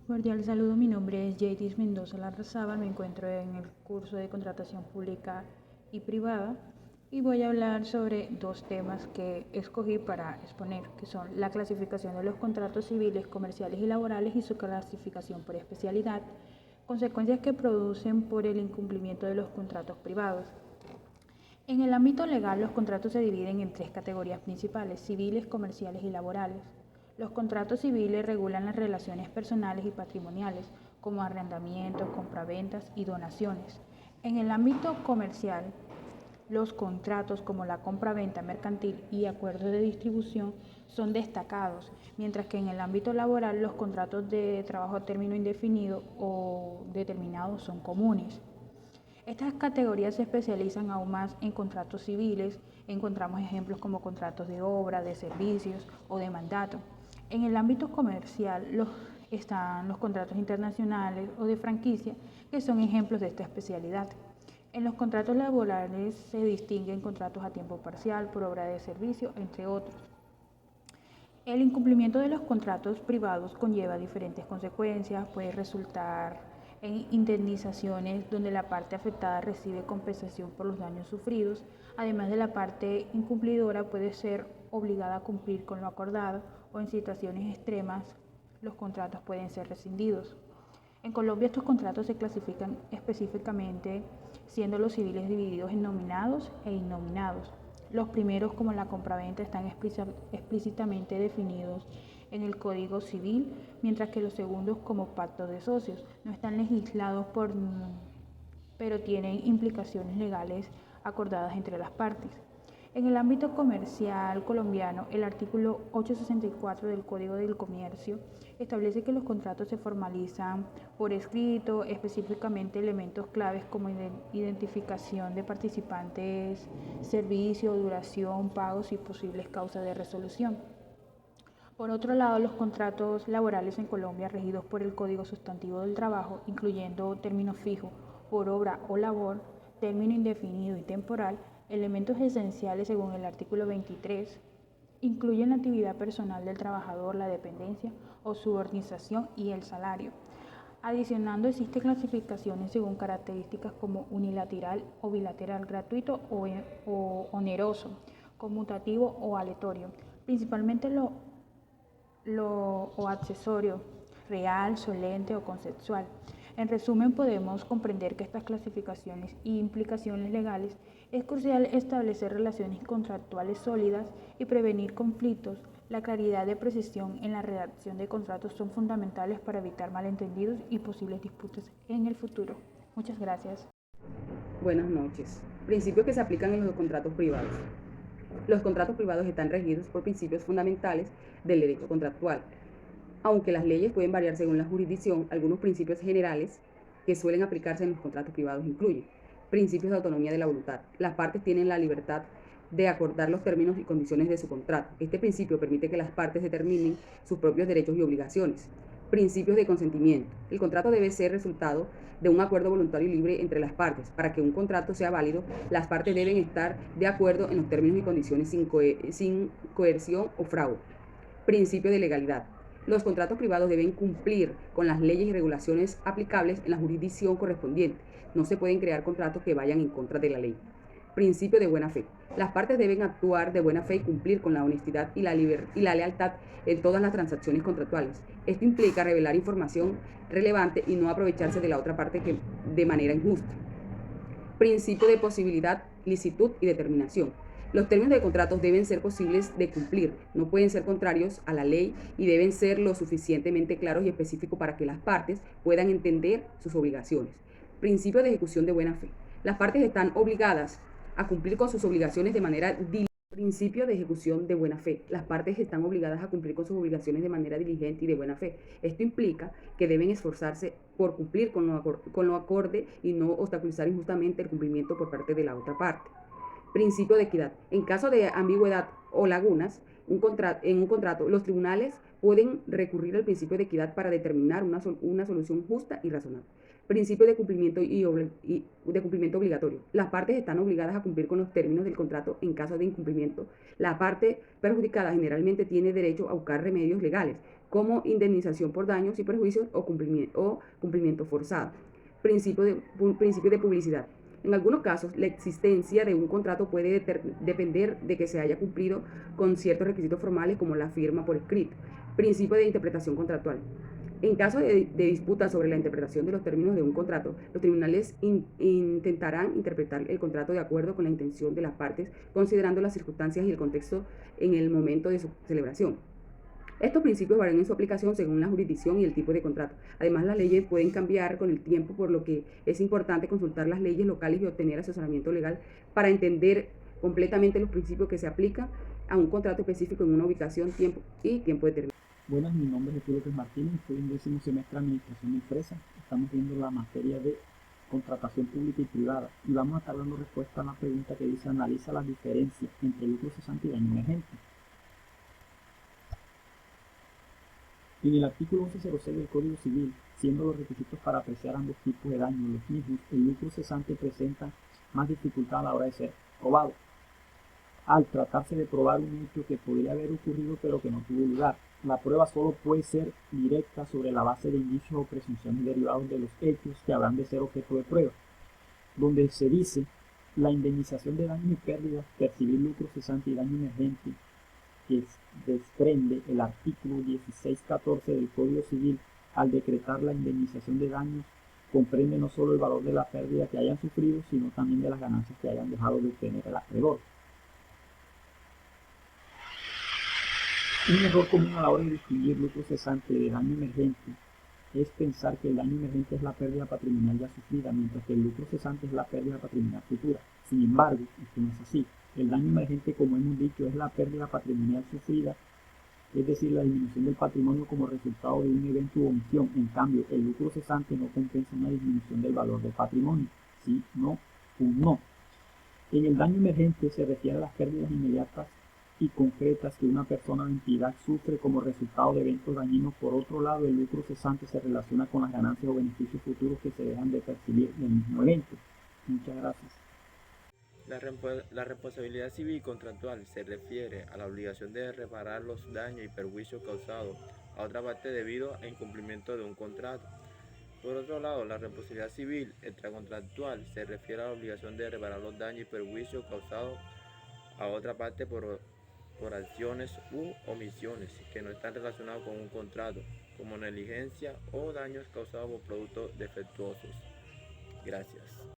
Cordial saludo, mi nombre es Jadis Mendoza Larrazábal, me encuentro en el curso de contratación pública y privada y voy a hablar sobre dos temas que escogí para exponer, que son la clasificación de los contratos civiles, comerciales y laborales y su clasificación por especialidad, consecuencias que producen por el incumplimiento de los contratos privados. En el ámbito legal, los contratos se dividen en tres categorías principales: civiles, comerciales y laborales. Los contratos civiles regulan las relaciones personales y patrimoniales, como arrendamientos, compraventas y donaciones. En el ámbito comercial, los contratos como la compraventa mercantil y acuerdos de distribución son destacados, mientras que en el ámbito laboral los contratos de trabajo a término indefinido o determinado son comunes. Estas categorías se especializan aún más en contratos civiles. Encontramos ejemplos como contratos de obra, de servicios o de mandato. En el ámbito comercial están los contratos internacionales o de franquicia, que son ejemplos de esta especialidad. En los contratos laborales se distinguen contratos a tiempo parcial, por obra de servicio, entre otros. El incumplimiento de los contratos privados conlleva diferentes consecuencias, puede resultar en indemnizaciones donde la parte afectada recibe compensación por los daños sufridos. Además de la parte incumplidora puede ser obligada a cumplir con lo acordado o en situaciones extremas los contratos pueden ser rescindidos. En Colombia estos contratos se clasifican específicamente, siendo los civiles divididos en nominados e innominados. Los primeros, como la compraventa, están explícitamente definidos en el Código Civil, mientras que los segundos, como pactos de socios, no están legislados pero tienen implicaciones legales acordadas entre las partes. En el ámbito comercial colombiano, el artículo 864 del Código del Comercio establece que los contratos se formalizan por escrito, específicamente elementos claves como identificación de participantes, servicio, duración, pagos y posibles causas de resolución. Por otro lado, los contratos laborales en Colombia regidos por el Código Sustantivo del Trabajo, incluyendo término fijo por obra o labor, término indefinido y temporal, elementos esenciales según el artículo 23, incluyen la actividad personal del trabajador, la dependencia o subordinación y el salario. Adicionando, existen clasificaciones según características como unilateral o bilateral, gratuito o oneroso, conmutativo o aleatorio, principalmente o accesorio, real, solente o conceptual. En resumen, podemos comprender que estas clasificaciones y implicaciones legales es crucial establecer relaciones contractuales sólidas y prevenir conflictos. La claridad de precisión en la redacción de contratos son fundamentales para evitar malentendidos y posibles disputas en el futuro. Muchas gracias. Buenas noches. Principios que se aplican en los contratos privados. Los contratos privados están regidos por principios fundamentales del derecho contractual. Aunque las leyes pueden variar según la jurisdicción, algunos principios generales que suelen aplicarse en los contratos privados incluyen principios de autonomía de la voluntad. Las partes tienen la libertad de acordar los términos y condiciones de su contrato. Este principio permite que las partes determinen sus propios derechos y obligaciones. Principios de consentimiento. El contrato debe ser resultado de un acuerdo voluntario y libre entre las partes. Para que un contrato sea válido, las partes deben estar de acuerdo en los términos y condiciones sin coerción o fraude. Principio de legalidad. Los contratos privados deben cumplir con las leyes y regulaciones aplicables en la jurisdicción correspondiente. No se pueden crear contratos que vayan en contra de la ley. Principio de buena fe. Las partes deben actuar de buena fe y cumplir con la honestidad y la lealtad en todas las transacciones contractuales. Esto implica revelar información relevante y no aprovecharse de la otra parte de manera injusta. Principio de posibilidad, licitud y determinación. Los términos de contratos deben ser posibles de cumplir, no pueden ser contrarios a la ley y deben ser lo suficientemente claros y específicos para que las partes puedan entender sus obligaciones. Principio de ejecución de buena fe. Las partes están obligadas a cumplir con sus obligaciones de manera diligente. Principio de ejecución de buena fe. Las partes están obligadas a cumplir con sus obligaciones de manera diligente y de buena fe. Esto implica que deben esforzarse por cumplir con lo acorde y no obstaculizar injustamente el cumplimiento por parte de la otra parte. Principio de equidad. En caso de ambigüedad o lagunas en un contrato, los tribunales pueden recurrir al principio de equidad para determinar una solución justa y razonable. Principio de cumplimiento de cumplimiento obligatorio. Las partes están obligadas a cumplir con los términos del contrato. En caso de incumplimiento, la parte perjudicada generalmente tiene derecho a buscar remedios legales, como indemnización por daños y perjuicios o cumplimiento forzado. Principio de publicidad. En algunos casos, la existencia de un contrato puede depender de que se haya cumplido con ciertos requisitos formales como la firma por escrito. Principio de interpretación contractual. En caso de disputa sobre la interpretación de los términos de un contrato, los tribunales intentarán interpretar el contrato de acuerdo con la intención de las partes, considerando las circunstancias y el contexto en el momento de su celebración. Estos principios varían en su aplicación según la jurisdicción y el tipo de contrato. Además, las leyes pueden cambiar con el tiempo, por lo que es importante consultar las leyes locales y obtener asesoramiento legal para entender completamente los principios que se aplican a un contrato específico en una ubicación, tiempo determinado. Buenas, mi nombre es Jesús López Martínez, estoy en 10º semestre de Administración de Empresas. Estamos viendo la materia de contratación pública y privada y vamos a estar dando respuesta a una pregunta que dice: analiza las diferencias entre lucro cesante y daño emergente. En el artículo 1106 del Código Civil, siendo los requisitos para apreciar ambos tipos de daño los mismos, el lucro cesante presenta más dificultad a la hora de ser probado, al tratarse de probar un hecho que podría haber ocurrido pero que no tuvo lugar. La prueba solo puede ser directa sobre la base de indicios o presunciones derivados de los hechos que habrán de ser objeto de prueba, donde se dice: la indemnización de daños y pérdidas, percibir lucro cesante y daño emergente, que desprende el artículo 1614 del Código Civil al decretar la indemnización de daños, comprende no solo el valor de la pérdida que hayan sufrido, sino también de las ganancias que hayan dejado de obtener el acreedor. Un error común a la hora de distinguir lucro cesante de daño emergente es pensar que el daño emergente es la pérdida patrimonial ya sufrida, mientras que el lucro cesante es la pérdida patrimonial futura. Sin embargo, esto no es así. El daño emergente, como hemos dicho, es la pérdida patrimonial sufrida, es decir, la disminución del patrimonio como resultado de un evento u omisión. En cambio, el lucro cesante no compensa una disminución del valor del patrimonio. Sí, no, un no. En el daño emergente se refiere a las pérdidas inmediatas y concretas que una persona o entidad sufre como resultado de eventos dañinos. Por otro lado, el lucro cesante se relaciona con las ganancias o beneficios futuros que se dejan de percibir del mismo evento. Muchas gracias. La responsabilidad civil contractual se refiere a la obligación de reparar los daños y perjuicios causados a otra parte debido a incumplimiento de un contrato. Por otro lado, la responsabilidad civil extracontractual se refiere a la obligación de reparar los daños y perjuicios causados a otra parte por acciones u omisiones que no están relacionados con un contrato, como negligencia o daños causados por productos defectuosos. Gracias.